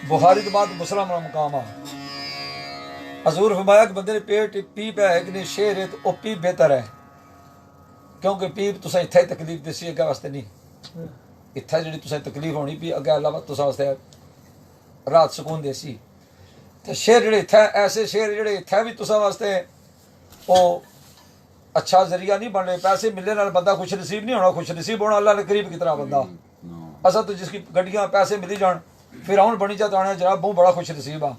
बुखारी तो बाद मुसलमान का मकाम आ। हजूर फरमाया कि बंदे ने पेट पीप है कि नहीं शेर है तो वह पीप बेहतर है, क्योंकि पीप तुसें इत्थै तकलीफ दसी अग्गें वास्ते नहीं, इत्थै जी तुसें तकलीफ होनी पी अग्गें अल्लाह तुसें वास्ते रात सुकून देसी। तो शेर जेह्ड़े इत्थै ऐसे शेर जेह्ड़े इत्थै भी तुसें वास्ते वो अच्छा जरिया नहीं बन रहे। पैसे मिलने नाल बंदा खुश नसीब नहीं होना, खुश नसीब होना अल्लाह ने करीब कितना बंदा। असा तो जिसकी गड्डियां पैसे मिली जान फिर आउन बनी जा आने जनाब बहुत बड़ा खुश नसीब आ।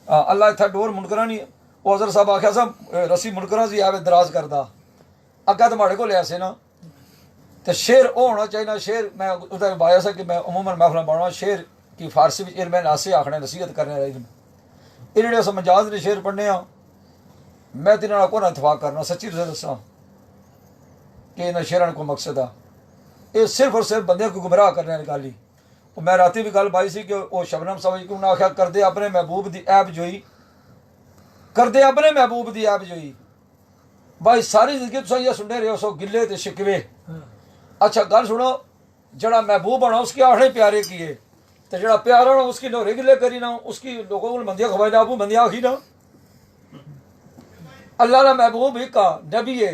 अल्लाह इत्थै डोर मुनकरा नहीं, वो हज़रत साहब आख्या सा रस्सी मुनकरा सी आवे दराज करदा अग्गा तो माड़े को लिया से ना। तो शेर वो होना चाहिए। शेर मैं उधर बाया सा कि मैं अमूमन महफिल पढ़ना शेर की फारसी में इल्म नासे आखने नसीहत करने इल्म ये जेह्ड़े अस मजाज ने शेर पढ़ने मैं तो इन्होंने को ना इतफाक करना सच्ची तुसें दसा कि इन्होंने शेरां को मकसद आ ये सिर्फ और सिर्फ बंदे को गुमराह करने वाली गल ही। मैं राती भी गल पाई सी कि वो शबनम समझ के उन्हें आख्या करदे अपने महबूब की ऐब जोई, करदे अपने महबूब की ऐब जोई। भाई सारी जिंदगी तुम ये सुनने रहे हो सो गिले ते शिकवे। अच्छा गल सुनो, जड़ा महबूब होना उसके आखने प्यारे किए, तो जड़ा प्यारा होना उसकी नोरे गिले करी ना, उसकी लोगों को मंदिया खवाई ना, आपू मंदिया आखी ना। अल्लाह का महबूब ही का नबी है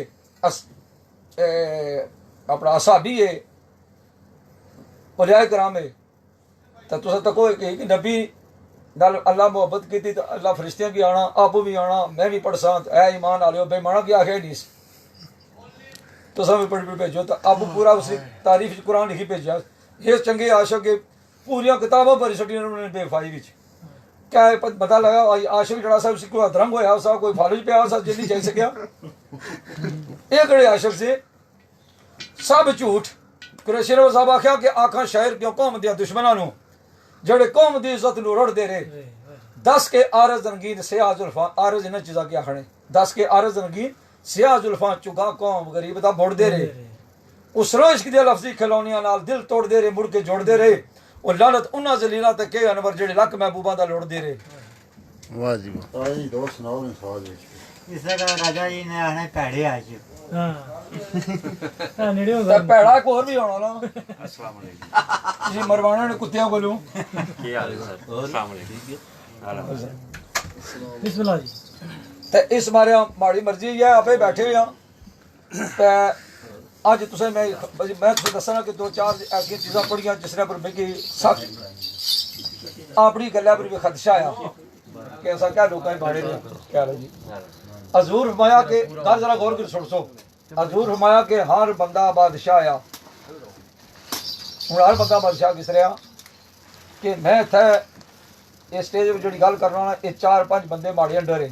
अपना असाबी है औलिया कराम है। तो तुस तको कि नबी नाल अल्लाह मुहब्बत की तो अल्लाह फरिश्तियां भी आना, आपू भी आना, मैं भी पढ़सा ऐ ईमान आलियो बेईमाना की आखे नहीं तुस भी पढ़ भेजो। तो अब पूरा उसी तारीफ कुरान लिखी भेजा ये चंगे आशक के पूरिया किताबों भरी छटियां उन्होंने बेवफाई विच क्या पता लगा आशिक जड़ा सा उसको अधरंग होया सा कोई फालज पिया सा जिंदी चल सकिया। ये कड़े आशिक से सब झूठ। कुरैशियों साहब आख्या कि आखा शायर क्यों कौम दिया दुश्मनों जड़े कौम की इज्जत रोड़ दे रहे। 10 के आरज रंगीन सियाह जुल्फा आरज इन्हें चीज़ा क्या खड़े 10 के आरज रंगीन सियाह जुल्फा चुगा कौम गरीब दा बोड़ दे रहे। उस रोज की लफ्जी खिलौनिया नाल दिल तोड़ दे रहे मुड़ के जोड़ दे रहे। और लानत उन्होंने जलीला तक के अनवर जेड़े लक महबूबा दा लोड़ दे रहे। वाह जी वाह जी दो सुनाओ ने सवाल इससे का राजा जी ने आने पैड़े आए हां नेड़े हो गया पैड़ा को और भी होना ना। अस्सलाम वालेकुम जी मरवाना ने कुत्तियां कोलू की हाल है सर। अस्सलाम वालेकुम बिस्मिल्लाह जी। ते इस मारे माड़ी मर्जी है आपे बैठे हुए ते अज तुसें मैं तुसें दसना कि 2-4 ऐसी चीज़ां पढ़ियां जिसने पर मिगी सख्त अपनी गल्ला पर भी खदशा आया कि ऐसा क्या लोगों के बाड़े में क्या है जी। हजूर फरमाया कि गल जरा गौर कर सुन सो। हजूर फरमाया कि हर बंदा बादशाह आया। हूँ हर बंदा बादशाह किस रहा कि मैं इत्थे इस स्टेज पर जी गल करना ना ये 4-5 बंदे माड़े अंडर है।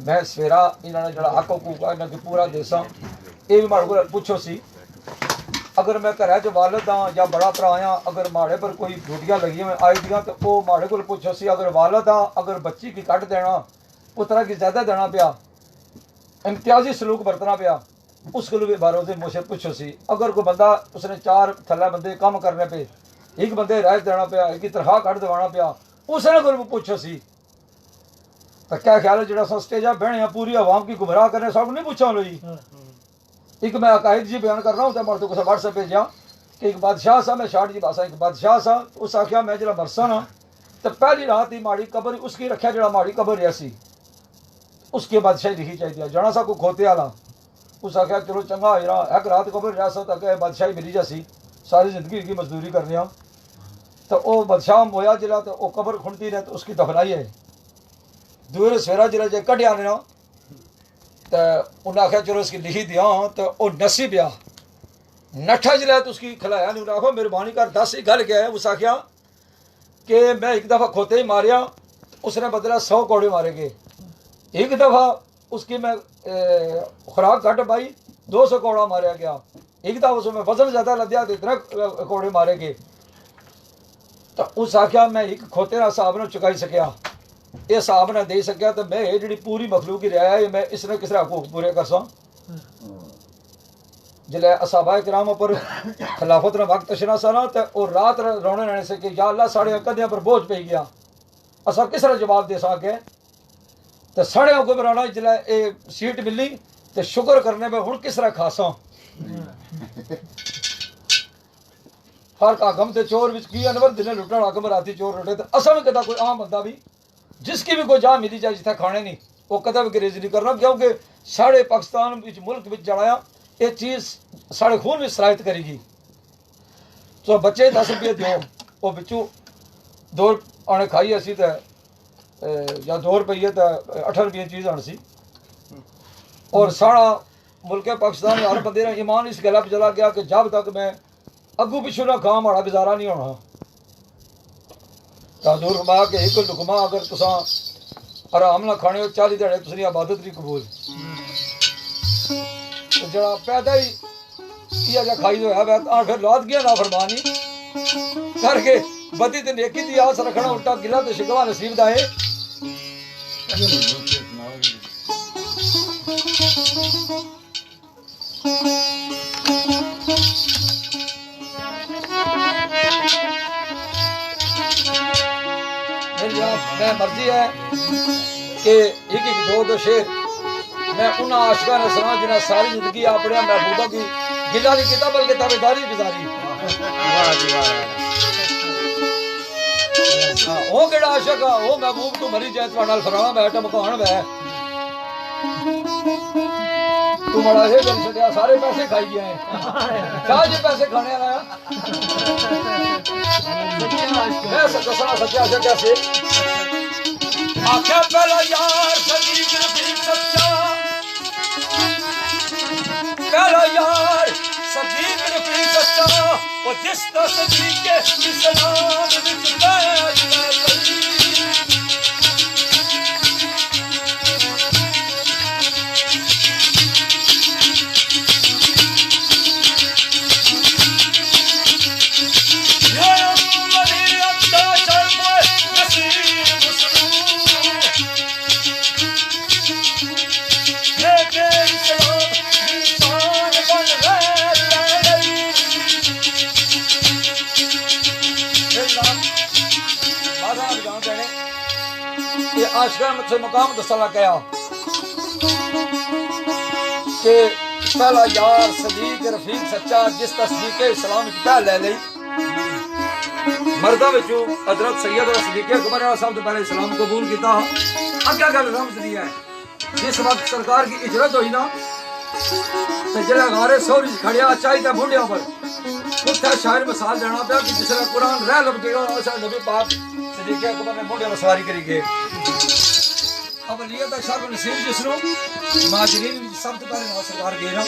मैं सवेरा इन्होंने जो हक हकूक है इन्होंने पूरा देसा ये भी माड़े को पुछो सी अगर मैं घर च वालद हाँ या बड़ा भरा हाँ अगर माड़े पर कोई ड्यूटियां लगी हुई आई दियाँ तो वो माड़े को पुछो सी अगर वालद हाँ अगर बच्ची की कट देना पुत्रा की ज़्यादा देना पिया इम्तियाजी सलूक बरतना पिया उसको भी बारो से मुझे पुछो सी अगर कोई बंदा उसने 4 थल्ला बंदे काम करने पे एक बंदे रायत देना पिया एक तनख्वाह कट दिवाना पिया उसने को पुछो सी। तो क्या ख्याल है जो स्टेजा बहने पूरी आवाम की गुमराह करने सब नहीं पूछा लो जी। एक मैं अकायद जी बयान कर रहा हूँ तो मर्द को व्हाट्सएप भेजा कि एक बादशाह सा मैं शार्ट जी बासा एक बादशाह सा उस आख्या मैं जो मरसा ना तो पहली रात ही माड़ी कबर उसकी रखा जो माड़ी कबर रही उसके बादशाही लिखी चाहिए जाना सा को खोते आला उस आख्या चलो चंगा हो रहा एक रात कबर रहा सा तक बादशाही मिली जासी सारी जिंदगी की मजदूरी करने तो वह बादशाह होया जिला तो वह कबर खुंडती रहे तो उसकी दफनाई है दूर सवेरा जिला जो कढ़ आने तो उन्हें आख्या चलो इसकी लिखी दिया तो वह नसी पिया नठा जिला तो उसकी खिलाया नहीं उन्हें आखो मेहरबानी कर 10 ही गल क्या है उस आख्या कि मैं एक दफ़ा खोते ही मारिया उसने बदला 100 कौड़े मारे गए। एक दफ़ा उसकी मैं खुराक घट पाई 200 कौड़ा मारा गया। एक दफ़ा उसमें वजन ज़्यादा लद्या तो इतना कौड़े मारे गए। तो उस आख्या मैं एक खोते का हिसाब न चुकाई सकिया ये हिसाब न दे सकिया तो मैं जी पूरी मखलूक की रियाया है मैं इसने किस हकूक पूरे कर सा जिले असाबा कराम पर खिलाफत ने वक्त तशना सा ना तो रात रोने रहने से कि या अल्लाह साढ़े कदियां पर बोझ पे गया असा किस तरह जवाब दे सके तो साढ़े हुक्मराना जिले ये सीट मिली तो शुक्र करने में हूँ किस तरह खासा फर्क आगम ते चोर विच की अनवर दिने लुटण आगम राती चोर लुटे ते असल में कदा कोई आम बंदा भी जिसकी भी कोई जा मिली जाए जिथे खाने नहीं वो कदा भी गरेज नहीं करना क्योंकि साढ़े पाकिस्तान विच मुल्क विच जड़ाया ये चीज़ साढ़े खून में सरायत करेगी। तो बच्चे 10 रुपये दो वो बिचू 2 आने खाई असी तो या 2 रुपये तो 8 रुपये चीज़ आनी सी और सारा मुल्क पाकिस्तान में हर बंदे ने ईमान इस गला पर चला गया कि जब तक मैं अगू पिछू ना खां माड़ा गुजारा नहीं होना। तो हजूर फरमाया कि एक लुकमा अगर तुसा आराम ना खाने 40 दिहाड़े तुसी इबादत नहीं कबूल। तो जरा पैदा ही किया जा खाई होया वै तां फिर लाद गया ना फरमानी करके बदी ते नेकी दी आस रखना उल्टा गिला ते शिकवा नसीब दा है। मैं मर्जी है कि एक 2 शेर मैं उन आशिका ने सुना जिन्हें सारी जिंदगी अपने महबूबा की गिला नहीं किया बल्कि ताबेदारी गुजारी। वो केड़ा आशिक आ वो महबूब तू मरी जाए तुहाडे फराना बैठ मकान वै तू बड़ा ये गल छड्या सारे पैसे खाई गया है क्या जे पैसे खाने वाला मैं दसना सच्चा आशिक कैसे आख्या पहला यार सदीक रफीक सच्चा पहला यार सदीक रफीक सच्चा वो जिस तस्दीक के इस्लाम विच बैठ आशिका मुझसे मुकाम दसना कहा कि पहला यार सदीक रफीक सच्चा जिस तस्दीक इस्लाम पहल ले ली मर्दा विचों हजरत सैयद और सदीक अकबर साहब तो पहले इस्लाम कबूल किया। अग्गे गल रमज दी है जिस वक्त सरकार की इजरत हुई ना तो जरा गारे सोहरी खड़िया चाहिए मुंडिया पर उत्थे शायर मिसाल देना पाया कि जिसने कुरान रह लब गया उस नबी पाक सदीक अकबर ने मुंडिया पर सवारी करी गए। अवलियत दा शर्फ नसीब जिसनो माजरीन सब तो पहले नाल सरकार गए ना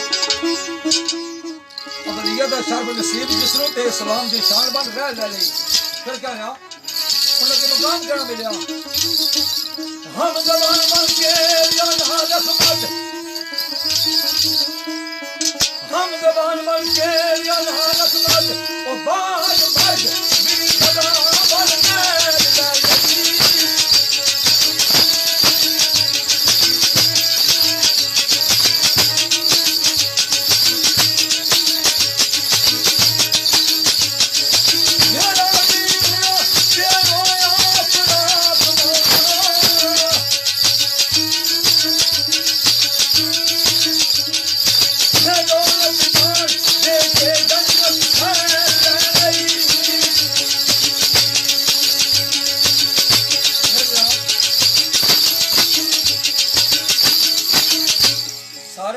अवलियत दा शर्फ नसीब जिसनो ते इस्लाम दी शान बन रह ले ली फिर क्या है उन्हें के मुकाम कहना मिला हम जवान बन के या हालत मत हम जवान बन के या हालत मत ओ बाज बाज मेरी सदा बन के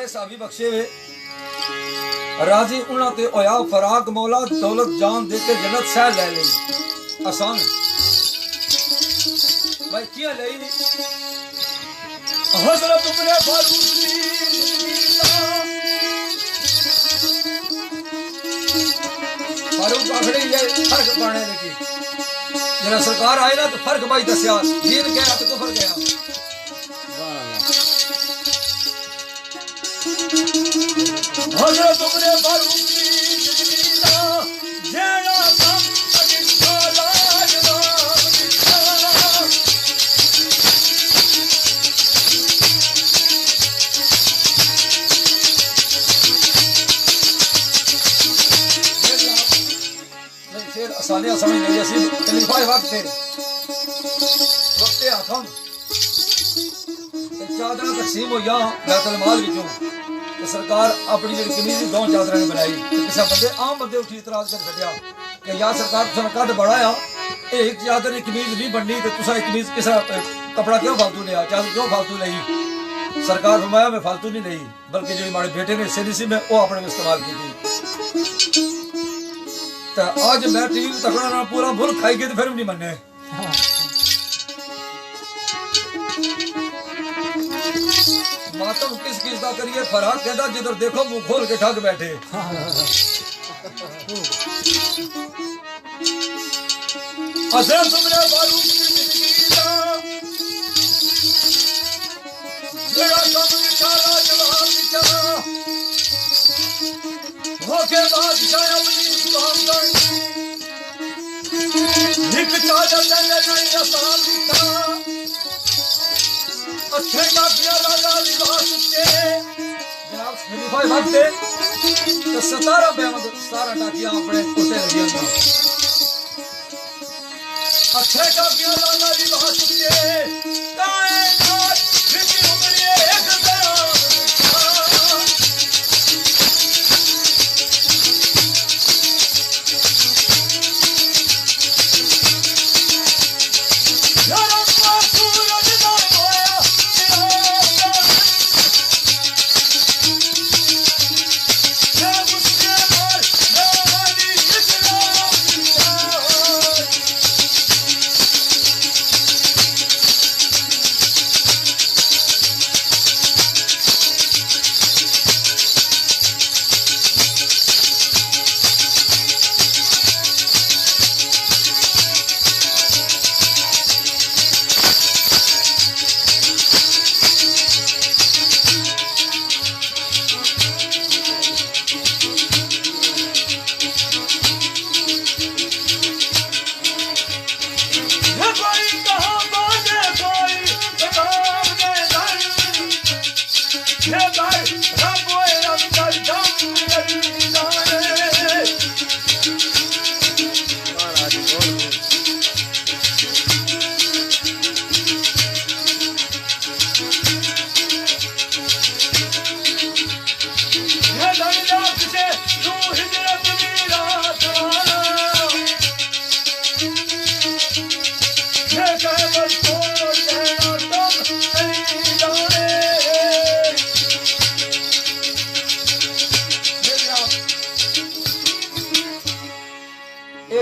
साबी बख्शे वे राजी उन्हां ते होया फराक मौला दौलत जान दे के जन्नत सह ले ली आसान भाई किया ले ली हजरत उमर फारूक फारूक आखड़े ये फर्क पाने लगी जरा सरकार आए ना तो फर्क भाई दसिया दीन गया तो कुफर गया हजरत उमर फारूक जेड़ा काम अदिस्ता लाजवाब दिखा शेर आसानियां समझ नहीं ऐसी खलीफा वक्त थे वक्त आखम चादर तकसीम हो या बैतुल माल विचों सरकार अपनी जी कमीज 2 चादर ने बनाई किसी बंदे आम बंदे उठी इतराज कर छड़िया कि या सरकार तुसा कद बढ़ाया एक चादर एक कमीज नहीं बननी तो तुसा एक कमीज किस कपड़ा क्यों फालतू लिया, चादर क्यों फालतू ली। सरकार फरमाया मैं फालतू नहीं ली, बल्कि जो हमारे बेटे ने सीडीसी में वो अपने इस्तेमाल की थी। तो आज मैं टीवी तकड़ा ना पूरा मुल्क खाई गई तो फिर भी नहीं मने। मातम किस किस का करिए, फरहाद कहता जिधर देखो मुंह खोल के ठग बैठे। असर तुमने बालू की जिंदगी का जरा कम निकाला जवाब निकाला होके बादशाह अपनी काम करनी एक चादर चंगे नहीं आसान लिखा अच्छे का प्याला गाली बात के जनाब खलीफा भागते तो 17 बेमद 17 टाकियां अपने कुर्ते लगी अंदर अच्छे का प्याला गाली बात के कायनात जितनी उम्र एक बयान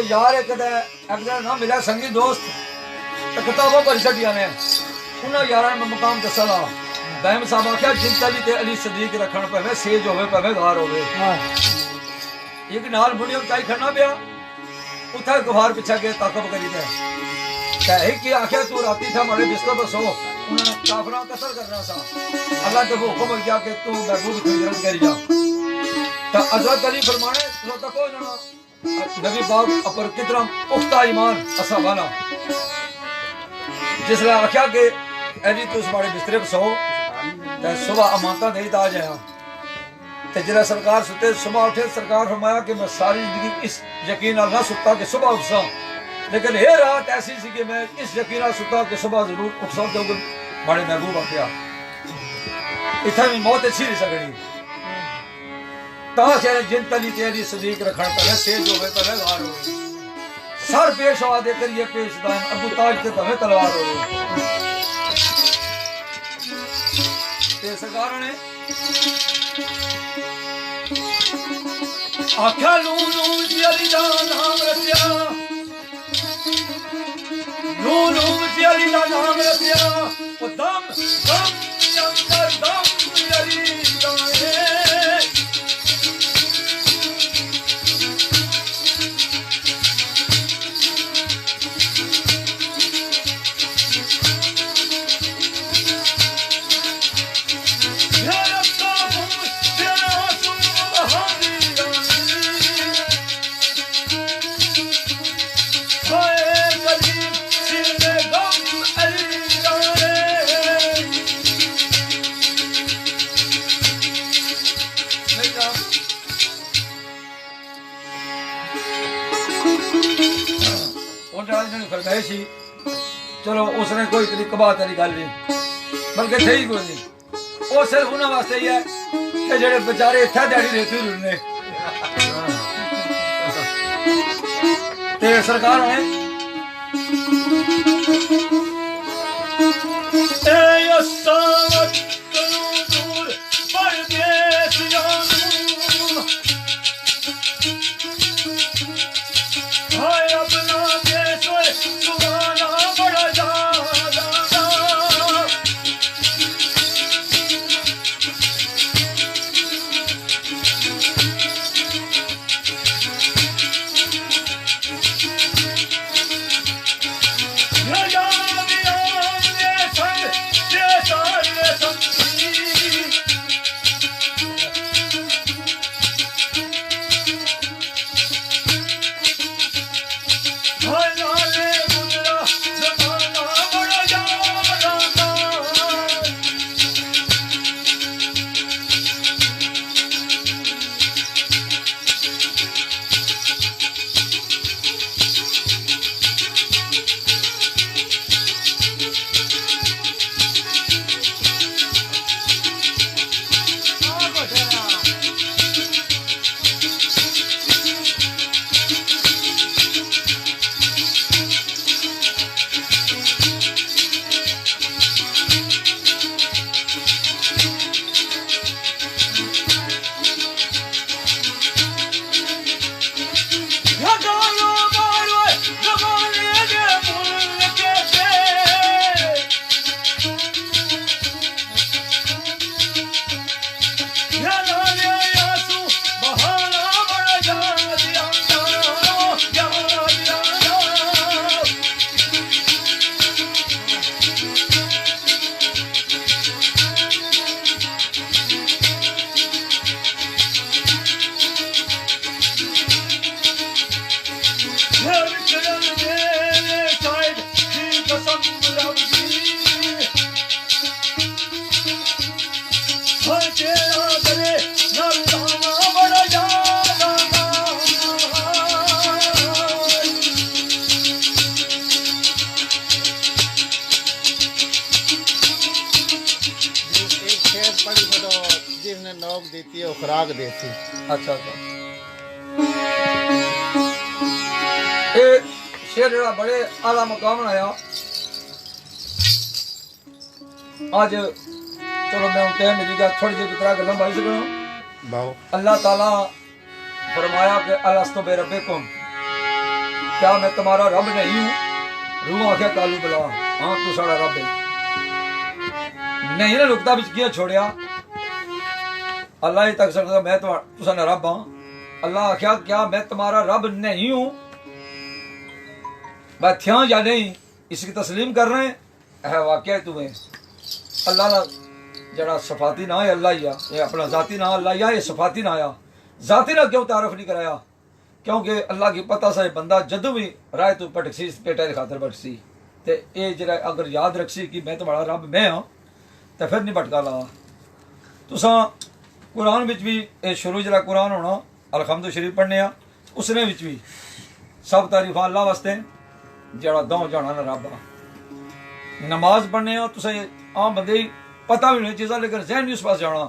यार एक ना मिला संगी दोस्त तो किताबों पर छड़िया ने उन्हें यार में मुकाम दसला बैम साहब आख्या जिंदा भी ते अली सदीक रखन पवे सेज होवे पवे गार होवे एक नाल मुड़ियों चाई खड़ना पिया उठा गुहार पिछा के ताकब करी दे कहे कि आख्या तू राती था हमारे बिस्तर पर सो उन्हें काफरा कत्ल करना सा अल्लाह के हुक्म किया कि तू महबूब की हिजरत करी जा तो हजरत अली फरमाने तो तको ना नबी पाक अपर कितना पुख्ता ईमान असा वाला जिसले आख्या के एजी तू हमारे बिस्तरे पर सो ते सुबह अमानता दे आ जाया ते जिला सरकार सुते सुबह उठे सरकार फरमाया कि मैं सारी जिंदगी इस यकीन ना सुता कि सुबह उठसा लेकिन ये रात ऐसी सी कि मैं इस यकीन सुता कि सुबह जरूर उठसा क्योंकि बड़े महबूब आख्या इतना भी मौत अच्छी नहीं सकनी ताश जिन तली तेरी सदीक रखन पवे सेज होवे पवे गार होवे सर पेश हवा दे कर ये पेश दाम अबू ताज ते पवे तलवार होवे ते सरकार ने आख्या लू लू जी अली दा नाम रखिया लू लू जी अली दा नाम रखिया ओ दम दम अंदर दम अली दा चलो उसने कोई तरीका बात वाली गल नहीं बल्कि सही कोई नहीं वो सिर्फ उन्होंने वास्ते ही है कि जेडे बेचारे इतना दिहाड़ी रेती रुलने ते सरकार है नौक देती है, खुराक देती। अच्छा अच्छा ये शेर जरा बड़े आला मकाम बनाया आज। चलो मैं टाइम मिली गया थोड़ी जी तरह गल्ला बाई सकूं। अल्लाह ताला फरमाया कि अलस्तु बिरब्बिकुम, क्या मैं तुम्हारा रब नहीं हूँ? रूह आख्या कालू बुला, हाँ तू साड़ा रब है। नहीं ना रुकता बिच किया छोड़िया, अल्लाह ही तक सकता मैं तुसाना रब हाँ। अल्लाह आख्या क्या मैं तुम्हारा रब नहीं हूं? मैं थिया या नहीं, इसकी तस्लीम कर रहे हैं? है वाकया तुम्हें अल्लाह ना जरा सफाती ना है अल्लाह ही आ, ये अपना जाती ना अल्लाह या, ये सफाती ना आया। जाती ना क्यों तारफ नहीं कराया? क्योंकि अल्लाह की पता सा बंदा जदों भी राय तू भटकसी पेटा की खातर भटकसी ते ये जरा अगर याद रखसी कि मैं तुम्हारा रब मैं हाँ तो फिर नहीं भटका ला। तुसा कुरान विच भी ये शुरू जरा कुरान होना अलहमद शरीफ पढ़ने आ, उसने विच भी सब तारीफ अल्लाह वास्ते जरा दो जाना ना रब आ। नमाज पढ़ने आ तुसें आम बंदे पता भी नहीं चीज़ा, लेकिन जहन नहीं उस पास जाना।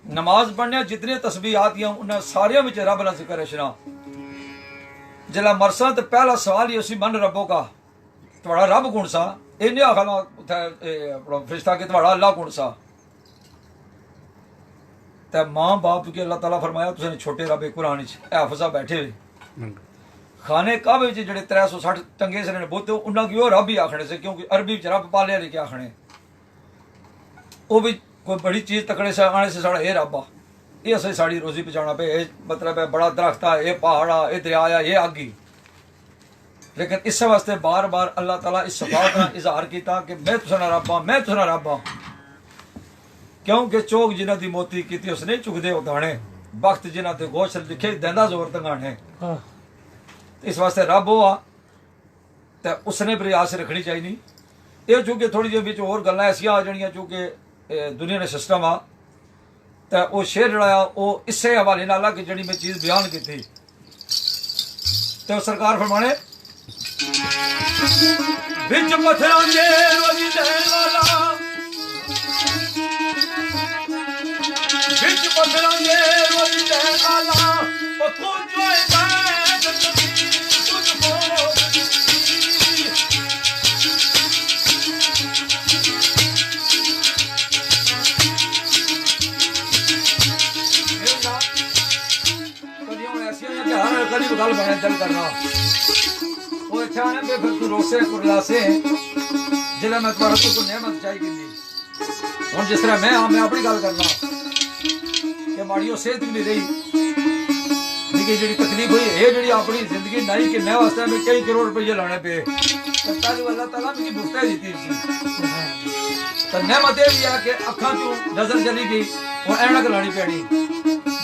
नमाज पढ़ने जितने तस्बीह आती हैं उन्हें सारिया में रब ना जिक्र रचना। जिला मरसा तो पहला सवाल ही उसी मन रबो का तुम्हारा रब कौन सा? इन्हें आखना फरिश्ता कि तुम्हारा अल्लाह कौन सा? तो माँ बाप के अल्लाह ताला फरमाया तुझे छोटे रब कुरान हाफजा बैठे हुए खाने काबे जड़े 360 टंगे से बोते उन्होंने वो रब ही आखने से, क्योंकि अरबी रब पालिया नहीं क्या आखने, वो भी कोई बड़ी चीज तकड़े से आने से साड़ा ये रब आ, ये असली साड़ी रोजी पहुँचाना पे, मतलब है बड़ा दरख्त आ, ये पहाड़ आ, ये दरिया आ, ये आगी। लेकिन इस वास्ते बार बार अल्लाह ताला इस सफात का इजहार किया कि मैं तुसाना रब आ, मैं तुसाना रब आ। क्योंकि चौक जिन्हों की मोती की उसने चुकते उताने, वक्त जिन्हों ते गोश लिखे देंदा जोर तंगाने। इस वास्ते रब हो आ तो उसने प्रयास रखनी चाहिए। ये चूंकि थोड़ी जी बिच होर गल्लां ऐसियां आ जानियां, चूंकि दुनिया ने सिस्टम आ तो वो शेर जड़ा वो इसे हवाले नाल कि जी मैं चीज़ बयान की थी तो सरकार फरमाने बिच पत्थरां दे रोजी दैन वाला, बिच पत्थरां दे रोजी दैन वाला, ओ तू जो है तुझको अपने दिल करना वो इत्थे आने पे फिर तू रोसे कुरलासे जिले मैं तुम्हारा को नेमत चाहिए हुण जिस तरह मैं अपनी गल करना कि माड़ियों सेहत भी नहीं रही निकी जी तकलीफ हुई ये जी अपनी जिंदगी नहीं कि मैं वास्ते में कई करोड़ रुपये लाने पे अल्लाह ताला मुझे मुफ्त दी थी तो नेमत ये भी है कि अखा चू नजर चली गई और ऐनक लानी पैनी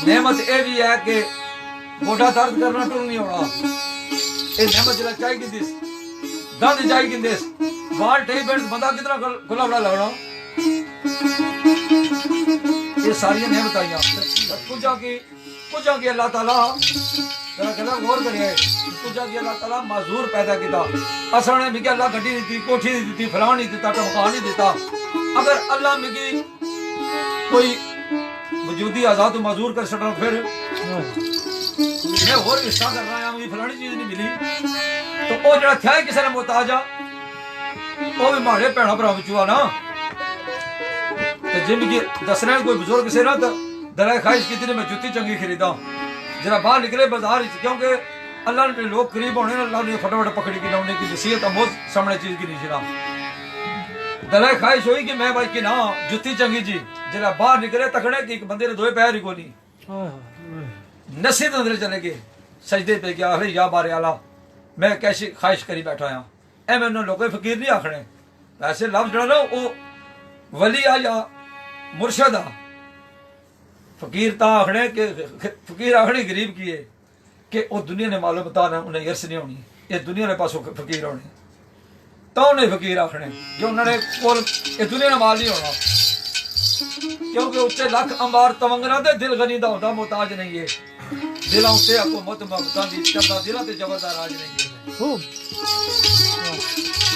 नेमत ये भी है कि गोडा दर्द करना टूर नहीं होना ये नेमत जरा चाहिए दिस दंद चाहिए दिस बाल ठई बैठ बंदा कितना खुला बड़ा लगना ये सारी नेमत आईया कुछ की अल्लाह ताला जरा गला गौर करिए कुछ की अल्लाह ताला माजूर पैदा किया असल ने मिगी अल्लाह गड्डी दी कोठी दी दी फलान नहीं दिता मकान नहीं दिता अगर अल्लाह मिगी कोई वजूदी आजाद माजूर कर सकता फिर मैं और हिस्सा कर रहा मुझे फलानी चीज नहीं मिली तो वो जरा था किसी ने मोहताज आ वो भी माड़े भैन भरा बिचू ना तो जे मिगी दसना कोई बुजुर्ग से ना तो दला ख्वाहिश की मैं जुत्ती चंगी खरीदा जरा बाहर निकले बाजार क्योंकि अल्लाह ने लोग करीब होने अल्लाह ने फटाफट पकड़ी की लाने की नसीहत बहुत सामने चीज की नहीं जरा दला ख्वाहिश हुई कि मैं भाई कि ना जुत्ती चंगी जी जरा बाहर निकले तकड़े कि एक बंदे ने दो पैर ही को नहीं नसीहत अंदर चले गए सजदे पे गया अरे या बारे आला मैं कैसी ख्वाहिश करी बैठा हाँ ए मैं उन्होंने लोगों फकीर नहीं आखने ऐसे लफ्ज जड़ा ना वो वली आ या मुर्शद आ फकीर ता आखने के फकीर आखने गरीब की है कि वो दुनिया ने मालूम बता उन्हें यर्स नहीं होनी ये दुनिया ने पासों फकीर होने तो उन्हें फकीर आखने जो उन्होंने कोल ये दुनिया ने माल नहीं होना क्योंकि उत्ते लख अंबार तवंगना दे दिल गनी दा होंदा मोहताज नहीं है दिलां उत्ते हुकूमत मुहब्बतां दी चलदा दिलां ते जबरदार राज नहीं है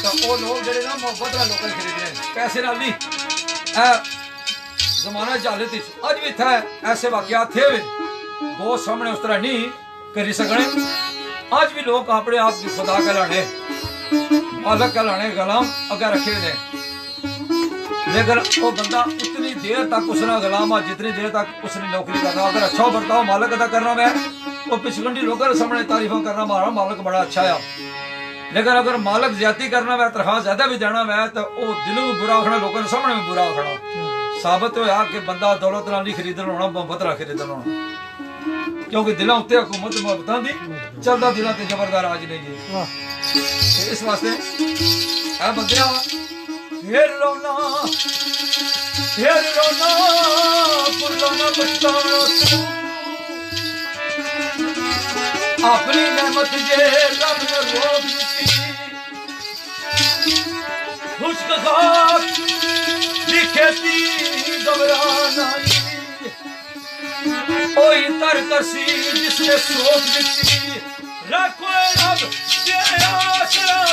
तो वो लोग जेडे ना मोहब्बत नाल लोकां खरीद रहे पैसे नाल नहीं जमाना जाले थे अज भी था ऐसे वाकयात थे वो सामने उस तरह नहीं करी सकने आज भी लोग अपने आप की खुदा कहलाने मालक कहलाने गुलाम अगर रखे ने लेकिन वो बंदा उतनी देर तक उसने गुलाम जितनी देर तक उसने नौकरी करना अगर अच्छा बर्ताव मालक अदा करना मैं वो पिछगंडी लोगों के सामने तारीफा करना मारा मालक बड़ा अच्छा है लेकिन अगर मालक ज्यादा करना वै तनख्वाह ज्यादा भी देना वै तो वो दिलों बुरा आखना लोगों के सामने भी बुरा आखना साबित होया कि बंदा दौलत नाल नहीं खरीदना होना मोहब्बत नाल खरीदना होना क्योंकि दिलों उत्ते हुकूमत मोहब्बतां दी चलदा दिलों ते जबरदार राज नहीं है इस वास्ते ए बंदिया फिर रोना पुराना पछताना अपनी नेमत जे रब ने रोक दी खुश्क खाक लिखेती घबराना ओई तर करसी जिसने सोच दी रखो रब तेरे आसरा